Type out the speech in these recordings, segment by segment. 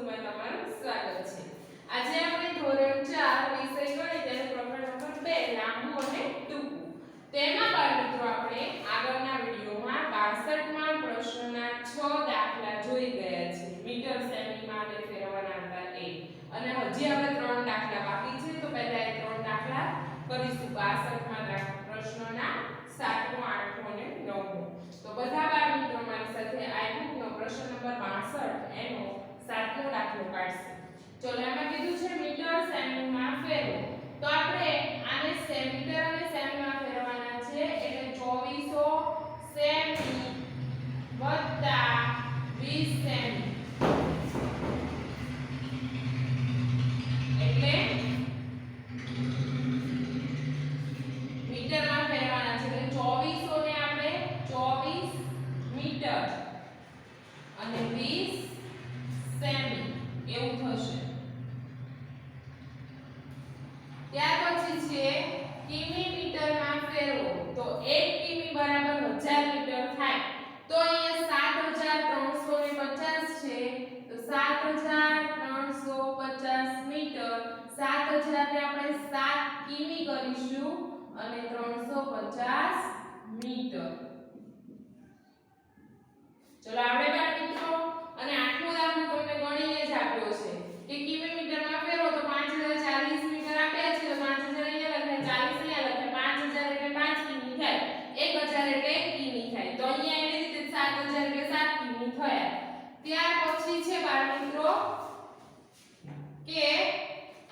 વસ્તુમાં તમારું સ્વાગત છે। આજે આપણે ધોરણ 4 વિષય ગણિત અને પ્રકરણ નંબર 2 લાંબુ અને ટૂંકું તેમાં બાળમિત્રો આપણે આગળના વિડિયોમાં 62માં પ્રશ્નના 6 દાખલા જોઈ ગયા છે। મીટર સેમીમાં આપણે ફેરવવાના હતા એ અને હજી આપણે 3 દાખલા બાકી છે તો પહેલા એ 3 દાખલા કરીશું। 62માં પ્રશ્નના 7મો 8મો અને 9મો તો બધા બાળમિત્રો મારી સાથે આ બુકનો પ્રશ્ન નંબર 62 એનો 7મો દાખલો કાઢશે। ચલો એમાં કીધું છે મીટર સેમીમાં ફેરવો તો આપણે આને મીટર અને સેમીમાં ફેરવવાના છે એટલે 2400 સેમી વત્તા 20 સેમી એટલે મીટરમાં ફેરવવાના છે એટલે 2400 ને આપણે 24 મીટર અને 20 સેમી એવું થશે। ત્યાર પછી છે કિમી મીટરમાં ફેરવો તો 1 કિમી બરાબર 1000 મીટર થાય તો અહીંયા 7350 છે તો 7350 મીટર 7000 ને આપણે 7 કિમી કરીશું અને 350 મીટર। ચલો આપણે બાળમિત્રો અને 8મો દાખલો તમને ગણીને જ આપ્યો છે કે કિમી મીટરમાં ફેરવો તો 5040 મીટર આપ્યા છે તો 5000 અહીંયા લખાય 40 અહીંયા લખાય 5000 એટલે 5 કિમી થાય 1000 એટલે 1 કિમી થાય તો અહીંયા એની રીતે 7000 એટલે 7 કિમી થયા। ત્યાર પછી છે બાળમિત્રો કે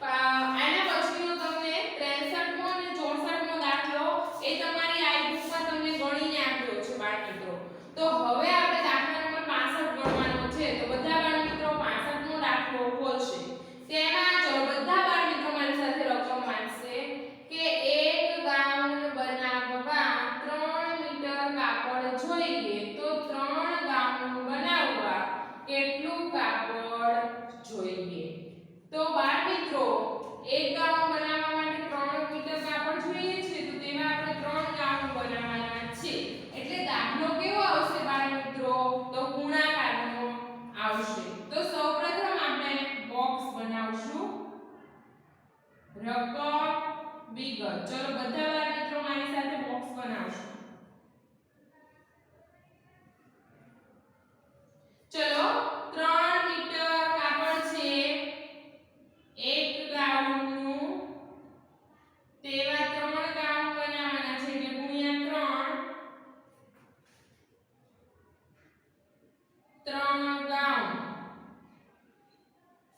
આના પછીનો તમને 63મો અને 64મો દાખલો એ તમારી આ બુકમાં તમને ગણીને આપ્યો છે બાળમિત્રો। તો હવે આપણે દાખલા નંબર 65 ગણવાનો છે તો બધા બાળમિત્રો 65મો દાખલો ખોલશે। તેમાં જો બધા બાળમિત્રો મારી સાથે રકમ વાંચશે કે એક ગાઉન બનાવવા 3 મીટર કાપડ જોઈએ તો 3 ગાઉન બનાવવા કેટલું કાપડ જોઈએ। તો બાળમિત્રો એક ગાઉન બનાવવા માટે 3 મીટર કાપડ જોઈએ છે તો તેમાં આપણે 3 ગાઉન બનાવવાના છે એટલે દાખલો કેવો આવશે બાળમિત્રો તો ગુણાકારનો આવશે। તો સૌપ્રથમ આપણે બોક્સ બનાવશું રકમ વિગત। ચલો બધા બાળમિત્રો મારી સાથે બોક્સ બનાવશું। ચલો 3 મીટર કાપડ છે એક ગાઉનનું તેવા 3 ગાઉન બનાવવાના છે એટલે ગુણ્યા 3 ગાઉન।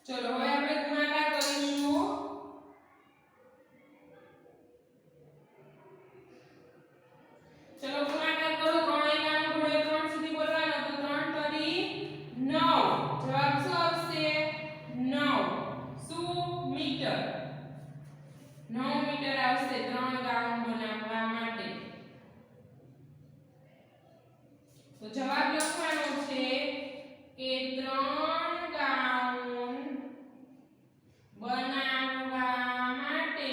ચલો હવે આપણે ગુણાકાર કરીશું। ચલો ગુણાકાર કરો 3 ગાઉન ઘોડે 3 સુધી બોલવાનો તો 3 તરી 9 જવાબ શું આવશે 9 શું મીટર 9 મીટર આવશે 3 ગાઉન બનાવવા માટે। તો જવાબ લખવાનો છે કે 3 ગાઉન બનાવવા માટે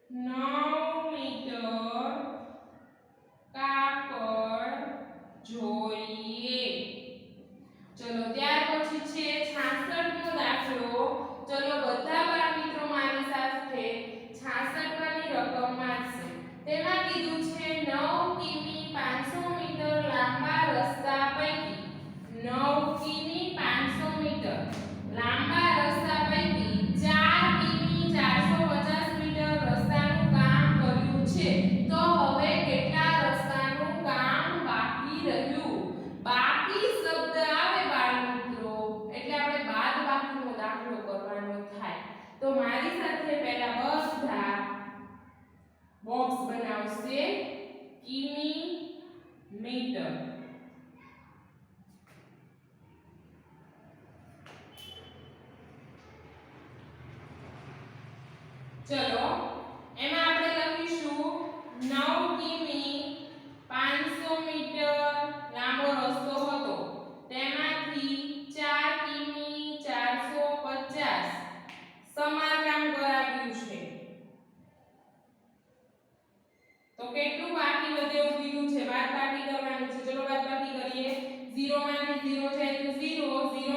9 મીટર કાપડ જોઈએ। ચલો ત્યાર પછી છે 66મો દાખલો। ચલો બધા બાળમિત્રો મારી સાથે 66માની રકમ વાંચશે। તેમાં કીધું છે 9 કિમી 500 મીટર લાંબા રસ્તા પૈકી 9 કિમી 500 મીટર લાંબા રસ્તા પૈકી 4 કિમી 450 મીટર રસ્તાનું કામ કર્યું છે તો હવે કેટલા રસ્તાનું કામ બાકી રહ્યું। બાકી શબ્દ આવે બાળમિત્રો એટલે આપણે બાદબાકીનો દાખલો કરવાનો થાય। તો મારી સાથે પહેલા બધા બોક્સ બનાવશે કિમી મીટર। ચલો એમાં આપણે લખીશું 9 કિમી 500 મીટર લાંબો રસ્તો હતો તેમાંથી 4 કિમી 450 સમારકામ કરાવ્યું છે તો કેટલું બાકી વધે એવું કીધું છે બાદબાકી કરવાનું છે। ચલો બાદબાકી કરીએ 0 માંથી 0 જાય તો 0 0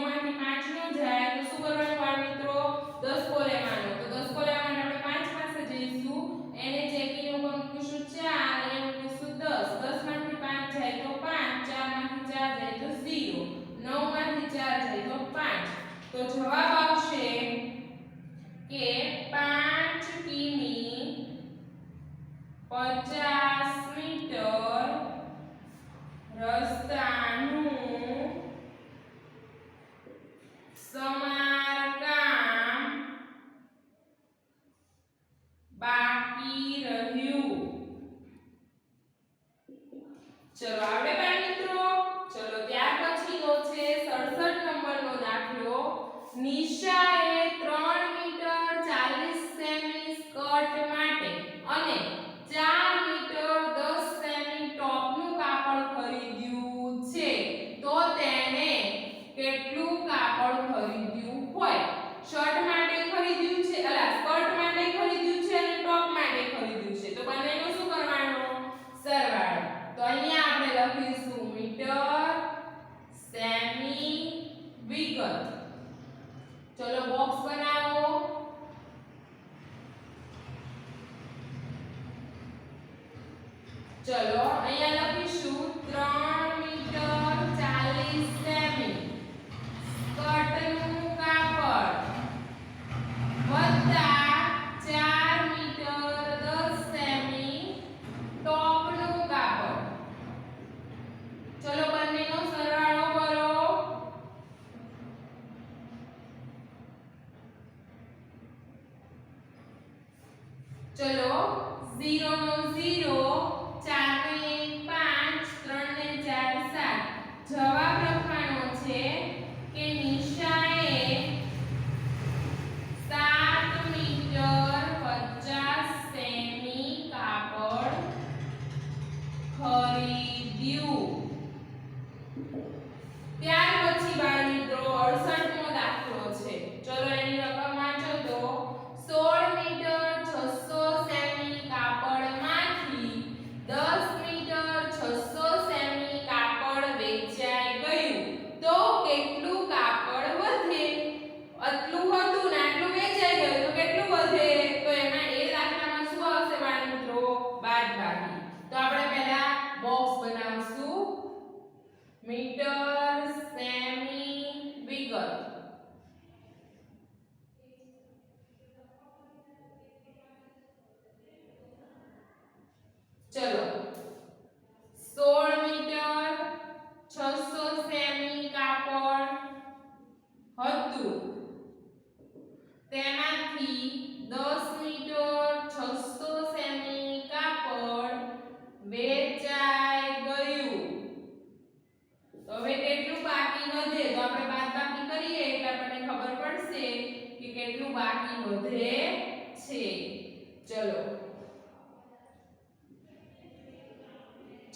તો જવાબ આવશે કે 5 કિમી 50 મીટર રસ્તાનું સમારકામ બાકી રહ્યું. ચલો આવડે બાળ મિત્રો. ચલો ત્યાર પછીનો છે 67 નંબરનો દાખલો. નિશાએ 3 મીટર 40 સેમી સ્કર્ટ માટે અને 4 મીટર 10 સેમી ટોપનું કાપડ ખરીદ્યું છે. તો તેણે કેટલું કાપડ ખરીદ્યું હોય? શર્ટ માટે ખરીદ્યું છે, સ્કર્ટ માટે ખરીદ્યું છે અને ટોપ માટે ખરીદ્યું છે. તો બંનેનો શું કરવાનો? સરવાળો. તો અહીંયા આપણે લખીશું મીટર સેમી વિગત. ચલો બોક્સ બનાવો. ચલો અહીંયા લખીશું 3 મીટર 40 સેમી સ્કર્ટનું કાપડ વત્તા 4 મીટર 10 સેમી ટોપનું કાપડ. ચલો બંનેનો સરવાળો કરો. ચલો 0 નો 0, 4 ને 5, 3 ને 4 7. જવાબ લખવાનો છે કે નિશાએ 7 મીટર 50 સેમી કાપડ ખરીદ્યું. ત્યાર પછી બાળ મિત્રો 68 નો દાખલો છે. ચલો એની રકમ વાંચો તો 16 મીટર 600 સેમી કાપડમાંથી 10 મીટર 600 સેમી કાપડ વેચાઈ ગયું. તો કેટલું કાપડ વધે? આટલું હતું ને આટલું વેચાઈ ગયું તો કેટલું વધે? તો એમાં એ દાખલામાં શું આવશે બાળ મિત્રો? બાદબાકી. તો આપણે પહેલા બોક્સ બનાવશું. મીટર સેમી વિગત. ચલો 16 મીટર 600 સેમી કાપડ હતું. તેમાંથી 10 મીટર 600 સેમી કાપડ વેચાઈ ગયું. તો હવે કેટલું બાકી વધે? તો આપણે બાદબાકી કરીએ એટલે આપણને ખબર પડશે કે કેટલું બાકી વધે છે. ચલો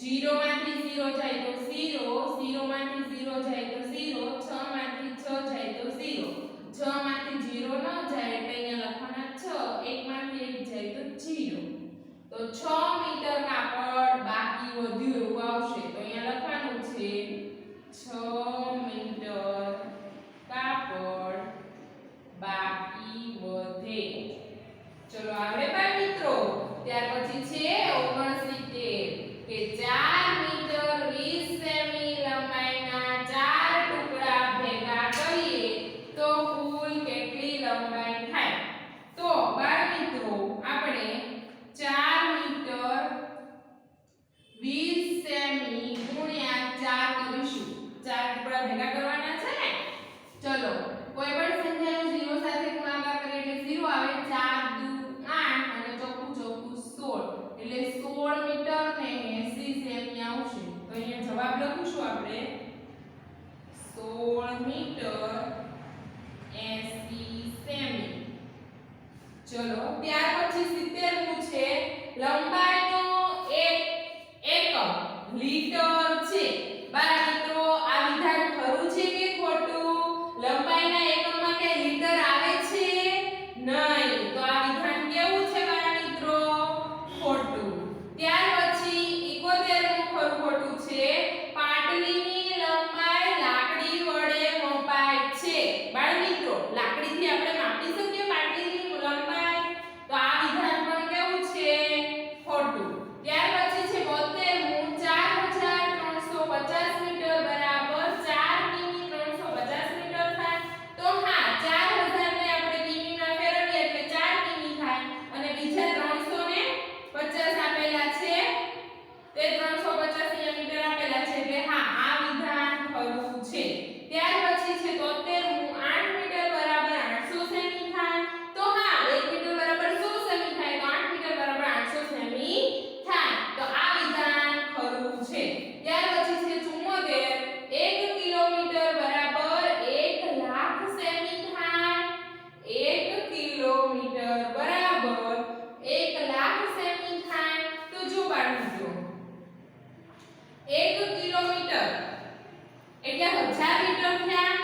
0 માંથી 0 જાય તો 0, 0 માંથી 0 જાય તો 0, 6 માંથી 6 જાય તો 0, 6 માંથી 0 ન જાય એટલે અહીંયા લખવાના 6, 1 માંથી 1 જાય તો 0. તો 6 મીટર કાપડ બાકી વધ્યું એવું આવશે. તો અહીંયા લખવાનું છે 6 મીટર કાપડ બાકી વધે. ચલો આવડે બાળ મિત્રો. ત્યાર પછી છે 69 કે 4 મીટર 20 સેમી લંબાઈના 4 ટુકડા ભેગા કરીએ તો કુલ કેટલી લંબાઈ થાય? તો બાળ મિત્રો આપણે 4 મીટર 20 સેમી ગુણ્યા 4 કરીશું. 4 ટુકડા ભેગા કરવાના છે ને. ચલો કોઈ પણ સંખ્યાનો 0 સાથે ગુણાકાર કરીએ એટલે 0 આવે. 4 દુ 8 અને ચોકું 16 એટલે 16 મીટર ને 80 સેમી આવશે. તો અહીંયા જવાબ લખીશું આપણે 16 મીટર 80 સેમી. ચલો ત્યાર પછી 70 છે. લંબાઈનો એકમ લીટર છે. બાળ મિત્રો આ વિધાન ખરું છે કે ખોટું? લંબાઈના એકમમાં કે લીટર આવે છે? નહીં. તો આ વિધાન કેવું છે બાળ મિત્રો? ખોટું. ત્યાર પછી 71 નું ખરું ખોટું છે. પાટલીની લંબાઈ લાકડી વડે મપાય છે. પછી છે 73 8 મીટર બરાબર 800 સેમી થાય તો હા 1 મીટર બરાબર 100 સેમી થાય તો 8 મીટર બરાબર 800 સેમી થાય તો આ વિધાન ખરું છે ત્યાર પછી છે 74 1 કિલોમીટર બરાબર 1 લાખ સેમી થાય 1 કિલોમીટર બરાબર 1 લાખ સેમી થાય તો જો બાળકો 1 કિલોમીટર એટલે 1000 મીટર થયા